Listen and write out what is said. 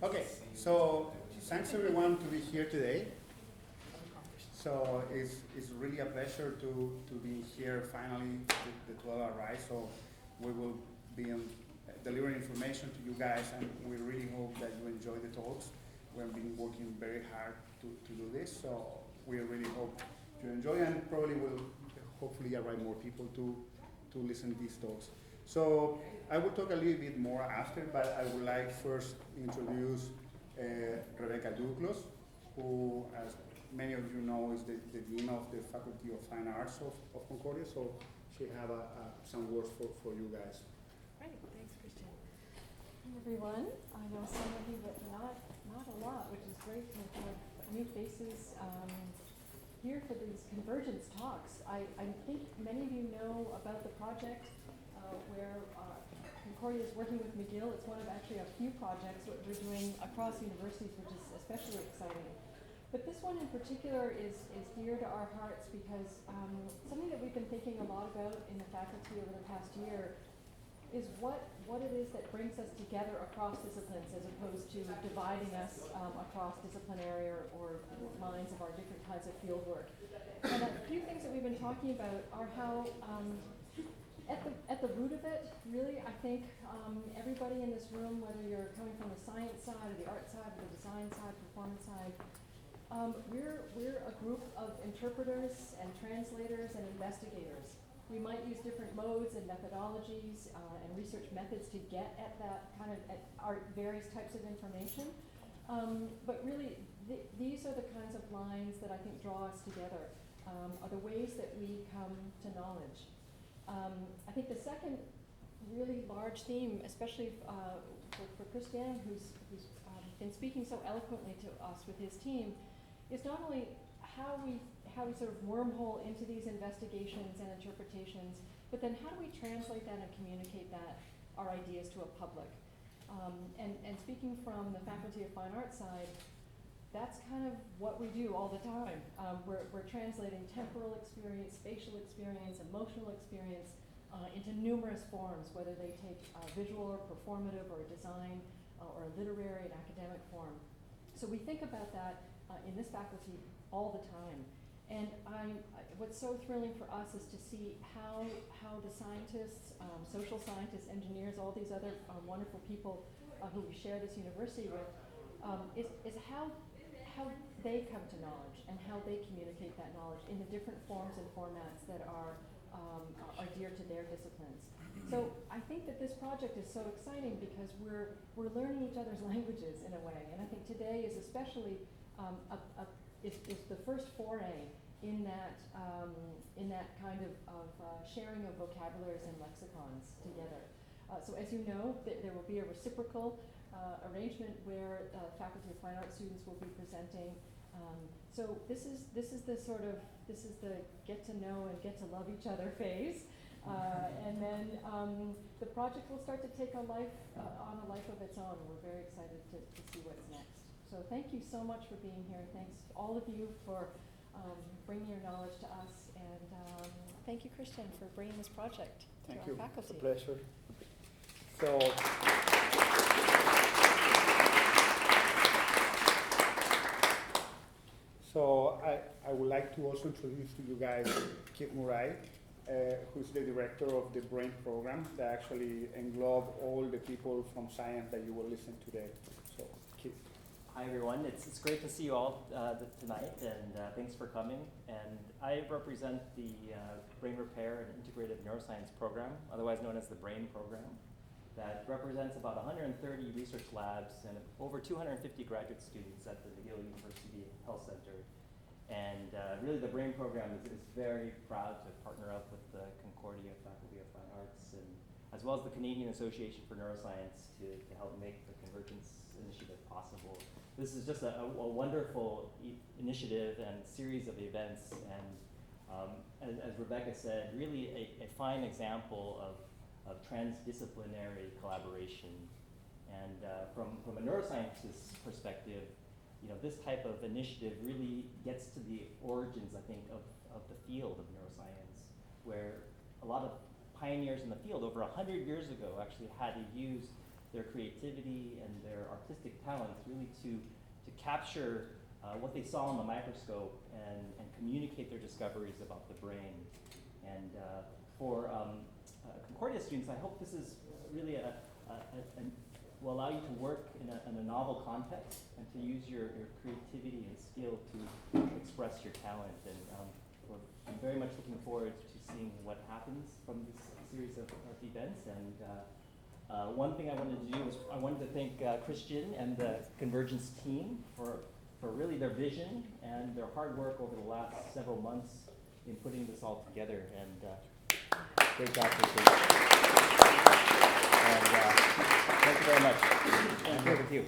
Okay, so thanks everyone to be here today. So it's really a pleasure to be here finally, the 12-hour ride. So we will be delivering information to you guys, and we really hope that you enjoy the talks. We've been working very hard to do this, so we really hope you enjoy, and probably will hopefully arrive more people to listen to these talks. So I will talk a little bit more after, but I would like first introduce Rebecca Douglas, who, as many of you know, is the Dean of the Faculty of Fine Arts of Concordia. So she have some words for you guys. Great, thanks, Christian. Hi, everyone. I know some of you, but not a lot, which is great to have new faces here for these convergence talks. I think many of you know about the project where Concordia is working with McGill. It's one of actually a few projects that we're doing across universities, which is especially exciting. But this one in particular is dear to our hearts because something that we've been thinking a lot about in the faculty over the past year is what it is that brings us together across disciplines as opposed to dividing us across disciplinary or lines of our different kinds of field work. And a few things that we've been talking about are how at the root of it, really, I think everybody in this room, whether you're coming from the science side or the art side or the design side, performance side, we're a group of interpreters and translators and investigators. We might use different modes and methodologies and research methods to get at that kind of at our various types of information. But really, these are the kinds of lines that I think draw us together, are the ways that we come to knowledge. I think the second really large theme, especially for Christian, who's been speaking so eloquently to us with his team, is not only how we sort of wormhole into these investigations and interpretations, but then how do we translate that and communicate our ideas to a public? And speaking from the Faculty of Fine Arts side, that's kind of what we do all the time. We're translating temporal experience, spatial experience, emotional experience into numerous forms, whether they take visual or performative or design or a literary and academic form. So we think about that in this faculty all the time. And what's so thrilling for us is to see how the scientists, social scientists, engineers, all these other wonderful people who we share this university with, is how they come to knowledge and how they communicate that knowledge in the different forms and formats that are dear to their disciplines. So I think that this project is so exciting because we're learning each other's languages in a way, and I think today is especially is the first foray in that kind of sharing of vocabularies and lexicons together. So as you know, there will be a reciprocal arrangement where Faculty of Fine Arts students will be presenting. So this is the get to know and get to love each other phase, and then the project will start to take on a life of its own. We're very excited to see what's next. So thank you so much for being here. Thanks to all of you for bringing your knowledge to us, and thank you, Christian, for bringing this project to our faculty. It's a pleasure. So I would like to also introduce to you guys Kit Murray, who's the director of the BRAIN program that actually englobe all the people from science that you will listen today. So, Kit. Hi everyone, it's great to see you all tonight, and thanks for coming. And I represent the Brain Repair and Integrative Neuroscience program, otherwise known as the BRAIN program, that represents about 130 research labs and over 250 graduate students at the McGill University Health Center. And really the BRAIN program is very proud to partner up with the Concordia Faculty of Fine Arts, and as well as the Canadian Association for Neuroscience to help make the Convergence Initiative possible. This is just a wonderful initiative and series of events, and as Rebecca said, really a fine example of transdisciplinary collaboration. And from a neuroscientist's perspective, this type of initiative really gets to the origins, I think, of the field of neuroscience, where a lot of pioneers in the field over 100 years ago actually had to use their creativity and their artistic talents really to capture what they saw on the microscope and communicate their discoveries about the brain. And for Concordia students, I hope this is really will allow you to work in a novel context and to use your creativity and skill to express your talent. And I'm very much looking forward to seeing what happens from this series of events. And one thing I wanted to do was I wanted to thank Christian and the Convergence team for really their vision and their hard work over the last several months in putting this all together. And great job, Christian. And thank you very much. And over to you.